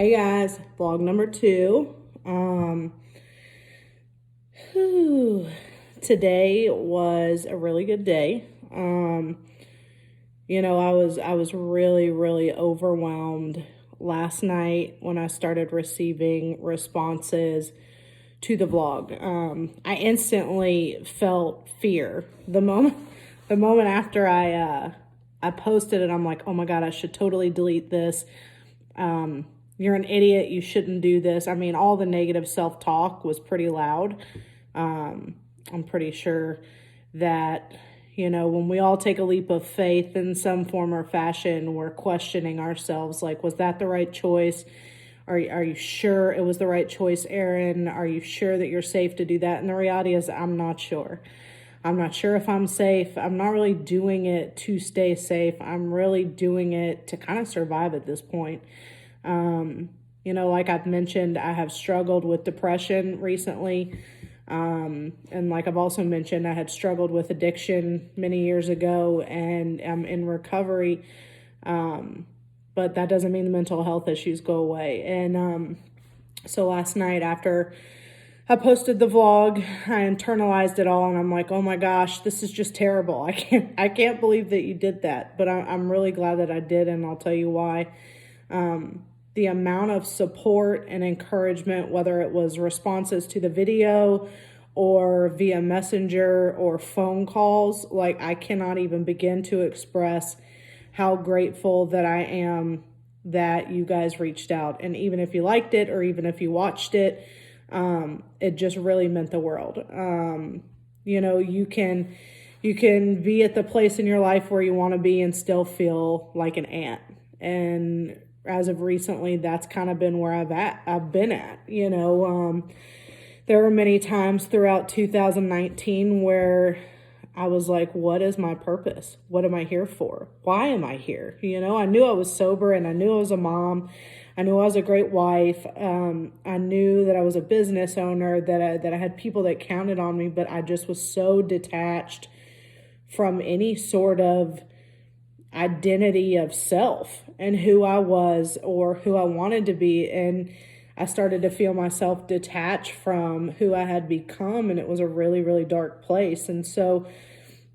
Hey guys, vlog number 2. Today was a really good day. I was really overwhelmed last night when I started receiving responses to the vlog. I instantly felt fear the moment after I posted it. I'm like, oh my God, I should totally delete this. You're an idiot. You shouldn't do this. I mean, all the negative self-talk was pretty loud. I'm pretty sure that, when we all take a leap of faith in some form or fashion, we're questioning ourselves, like, was that the right choice? Are you sure it was the right choice, Erin? Are you sure that you're safe to do that? And the reality is, I'm not sure. I'm not sure if I'm safe. I'm not really doing it to stay safe. I'm really doing it to kind of survive at this point. Like I've mentioned, I have struggled with depression recently. And like I've also mentioned, I had struggled with addiction many years ago, and I'm in recovery. But that doesn't mean the mental health issues go away. And so last night after I posted the vlog, I internalized it all, and I'm like, oh my gosh, this is just terrible. I can't believe that you did that. But I'm really glad that I did, and I'll tell you why. The amount of support and encouragement, whether it was responses to the video or via messenger or phone calls, like I cannot even begin to express how grateful that I am that you guys reached out. And even if you liked it or even if you watched it, it just really meant the world. You can be at the place in your life where you want to be and still feel like an ant. And as of recently, that's kind of been where I've been at. There were many times throughout 2019 where I was like, what is my purpose? What am I here for? Why am I here? I knew I was sober, and I knew I was a mom. I knew I was a great wife. I knew that I was a business owner, that I had people that counted on me, but I just was so detached from any sort of identity of self and who I was or who I wanted to be. And I started to feel myself detached from who I had become, and it was a really dark place. And so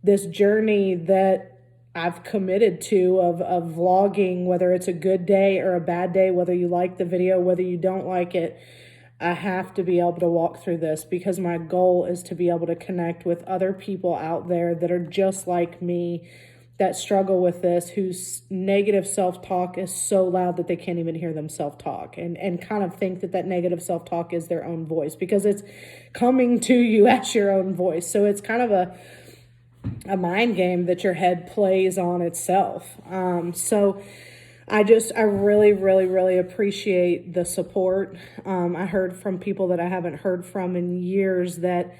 this journey that I've committed to of vlogging, whether it's a good day or a bad day, whether you like the video, whether you don't like it, I have to be able to walk through this, because my goal is to be able to connect with other people out there that are just like me, that struggle with this, whose negative self-talk is so loud that they can't even hear themselves talk, and kind of think that negative self-talk is their own voice, because it's coming to you as your own voice. So it's kind of a mind game that your head plays on itself. So I really appreciate the support. I heard from people that I haven't heard from in years that,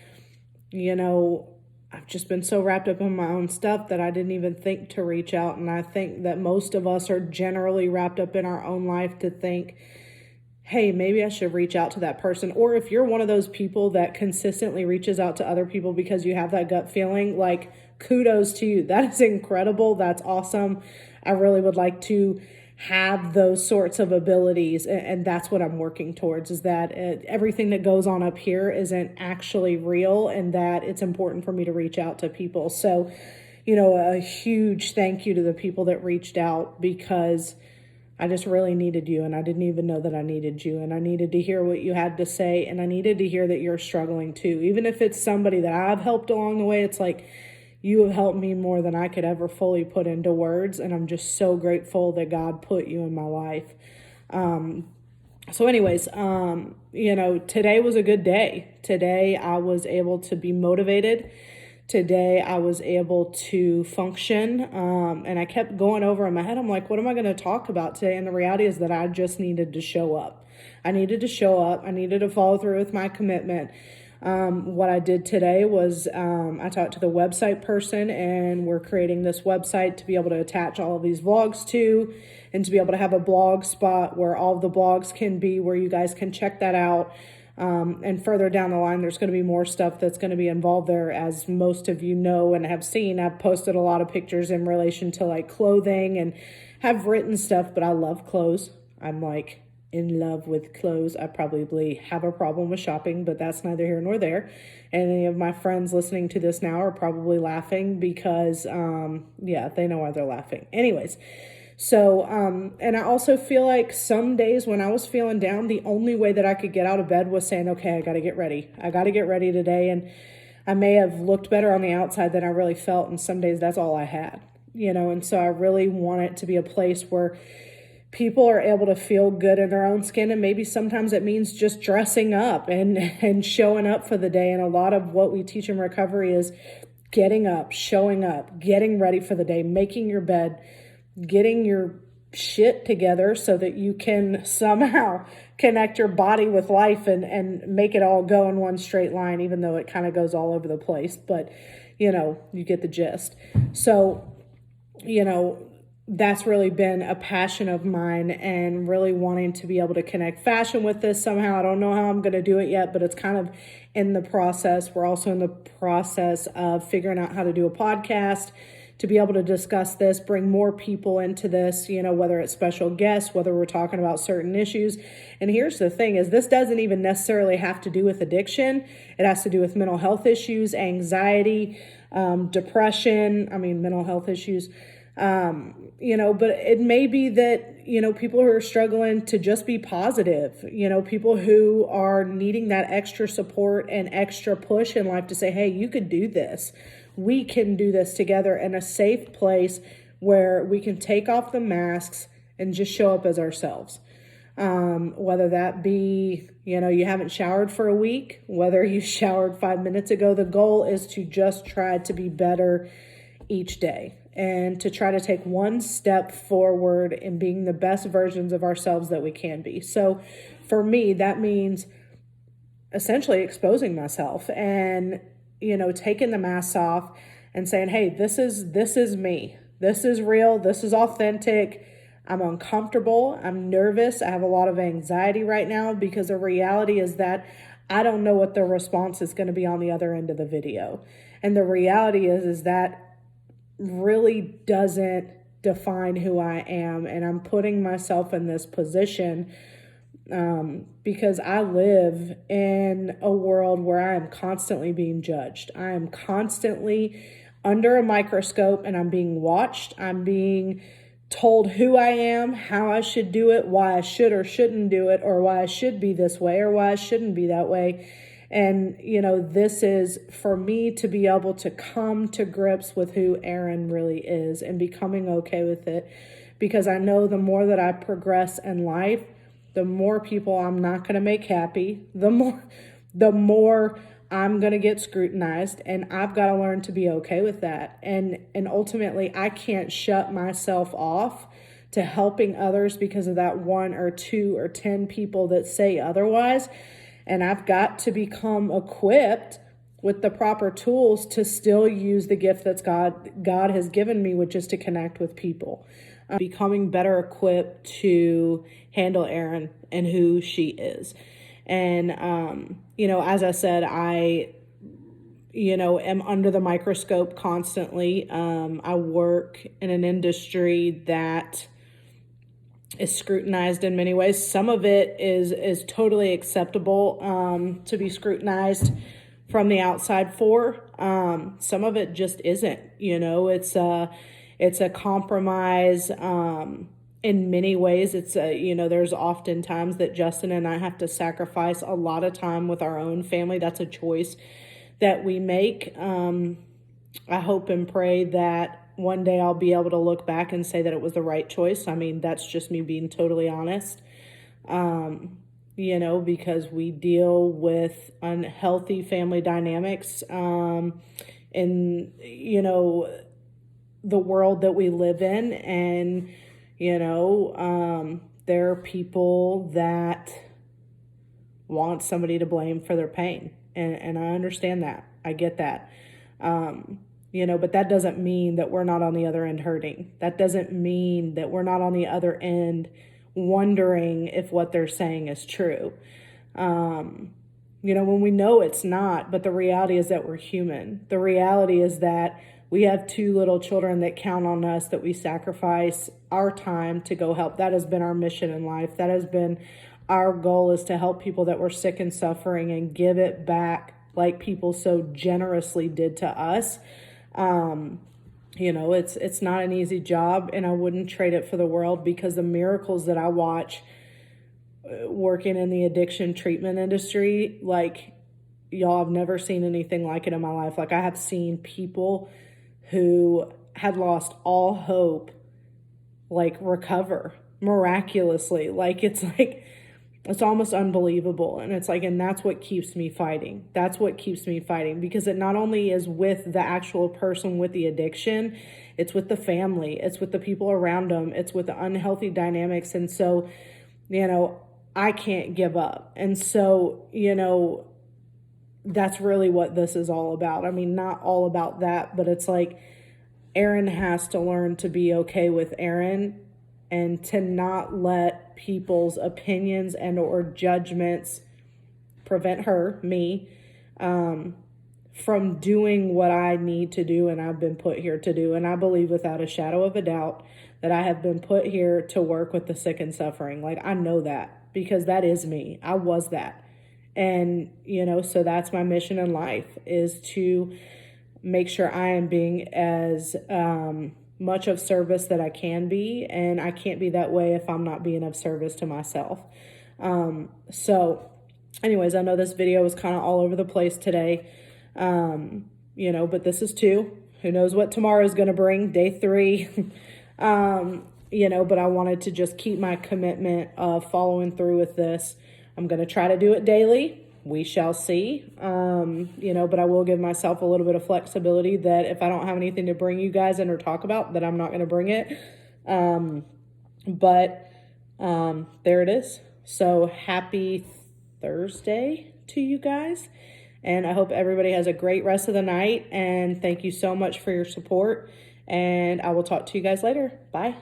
I've just been so wrapped up in my own stuff that I didn't even think to reach out. And I think that most of us are generally wrapped up in our own life to think, hey, maybe I should reach out to that person. Or if you're one of those people that consistently reaches out to other people because you have that gut feeling, like, kudos to you. That is incredible. That's awesome. I really would like to have those sorts of abilities, and that's what I'm working towards, is that everything that goes on up here isn't actually real, and that it's important for me to reach out to people. So, a huge thank you to the people that reached out, because I just really needed you, and I didn't even know that I needed you, and I needed to hear what you had to say, and I needed to hear that you're struggling too. Even if it's somebody that I've helped along the way, it's like, you have helped me more than I could ever fully put into words, and I'm just so grateful that God put you in my life. So anyways, today was a good day. Today I was able to be motivated. Today I was able to function, and I kept going over in my head. I'm like, what am I going to talk about today? And the reality is that I just needed to show up. I needed to show up. I needed to follow through with my commitment. What I did today was I talked to the website person, and we're creating this website to be able to attach all of these vlogs to, and to be able to have a blog spot where all of the blogs can be, where you guys can check that out. And further down the line, there's going to be more stuff that's going to be involved there. As most of you know and have seen, I've posted a lot of pictures in relation to like clothing, and have written stuff, but I love clothes. I'm like in love with clothes. I probably have a problem with shopping, but that's neither here nor there. And any of my friends listening to this now are probably laughing because, yeah, they know why they're laughing. Anyways, so, and I also feel like some days when I was feeling down, the only way that I could get out of bed was saying, okay, I got to get ready. I got to get ready today. And I may have looked better on the outside than I really felt. And some days that's all I had, and so I really want it to be a place where people are able to feel good in their own skin. And maybe sometimes it means just dressing up and showing up for the day. And a lot of what we teach in recovery is getting up, showing up, getting ready for the day, making your bed, getting your shit together so that you can somehow connect your body with life and make it all go in one straight line, even though it kind of goes all over the place. But, you get the gist. So, that's really been a passion of mine and really wanting to be able to connect fashion with this somehow. I don't know how I'm going to do it yet, but it's kind of in the process. We're also in the process of figuring out how to do a podcast to be able to discuss this, bring more people into this, whether it's special guests, whether we're talking about certain issues. And here's the thing is this doesn't even necessarily have to do with addiction. It has to do with mental health issues, anxiety, depression, mental health issues, but it may be that, people who are struggling to just be positive, people who are needing that extra support and extra push in life to say, hey, you could do this. We can do this together in a safe place where we can take off the masks and just show up as ourselves. Whether that be, you haven't showered for a week, whether you showered 5 minutes ago, the goal is to just try to be better each day and to try to take one step forward in being the best versions of ourselves that we can be. So for me, that means essentially exposing myself and, taking the masks off and saying, hey, this is me. This is real. This is authentic. I'm uncomfortable. I'm nervous. I have a lot of anxiety right now because the reality is that I don't know what the response is going to be on the other end of the video. And the reality is that really doesn't define who I am. And I'm putting myself in this position because I live in a world where I am constantly being judged. I am constantly under a microscope and I'm being watched. I'm being told who I am, how I should do it, why I should or shouldn't do it, or why I should be this way or why I shouldn't be that way. And, this is for me to be able to come to grips with who Erin really is and becoming okay with it. Because I know the more that I progress in life, the more people I'm not going to make happy, the more I'm going to get scrutinized, and I've got to learn to be okay with that. And ultimately, I can't shut myself off to helping others because of that 1 or 2 or 10 people that say otherwise. And I've got to become equipped with the proper tools to still use the gift that God has given me, which is to connect with people. Becoming better equipped to handle Erin and who she is. And, as I said, I am under the microscope constantly. I work in an industry that is scrutinized in many ways. Some of it is totally acceptable to be scrutinized from the outside for. Some of it just isn't. It's a compromise. In many ways, it's there's often times that Justin and I have to sacrifice a lot of time with our own family. That's a choice that we make. I hope and pray that one day I'll be able to look back and say that it was the right choice. That's just me being totally honest. Because we deal with unhealthy family dynamics in, the world that we live in. And, there are people that want somebody to blame for their pain. And I understand that. I get that. But that doesn't mean that we're not on the other end hurting. That doesn't mean that we're not on the other end wondering if what they're saying is true. When we know it's not, but the reality is that we're human. The reality is that we have 2 little children that count on us, that we sacrifice our time to go help. That has been our mission in life. That has been our goal, is to help people that were sick and suffering and give it back like people so generously did to us. It's not an easy job, and I wouldn't trade it for the world, because the miracles that I watch working in the addiction treatment industry, like, y'all, I've never seen anything like it in my life. Like, I have seen people who had lost all hope, like, recover miraculously. It's almost unbelievable. And it's like, and that's what keeps me fighting. That's what keeps me fighting, because it not only is with the actual person with the addiction, it's with the family, it's with the people around them, it's with the unhealthy dynamics. And so, I can't give up. And so, that's really what this is all about. I mean, not all about that, but it's like, Erin has to learn to be okay with Erin, and to not let people's opinions and or judgments prevent me, from doing what I need to do and I've been put here to do. And I believe without a shadow of a doubt that I have been put here to work with the sick and suffering. Like, I know that, because that is me. I was that. And, so that's my mission in life, is to make sure I am being as much of service that I can be. And I can't be that way if I'm not being of service to myself. So anyways, I know this video was kind of all over the place today, but this is 2. Who knows what tomorrow is going to bring, day 3. But I wanted to just keep my commitment of following through with this. I'm going to try to do it daily. We shall see. But I will give myself a little bit of flexibility, that if I don't have anything to bring you guys in or talk about, that I'm not going to bring it. There it is. So happy Thursday to you guys. And I hope everybody has a great rest of the night. And thank you so much for your support. And I will talk to you guys later. Bye.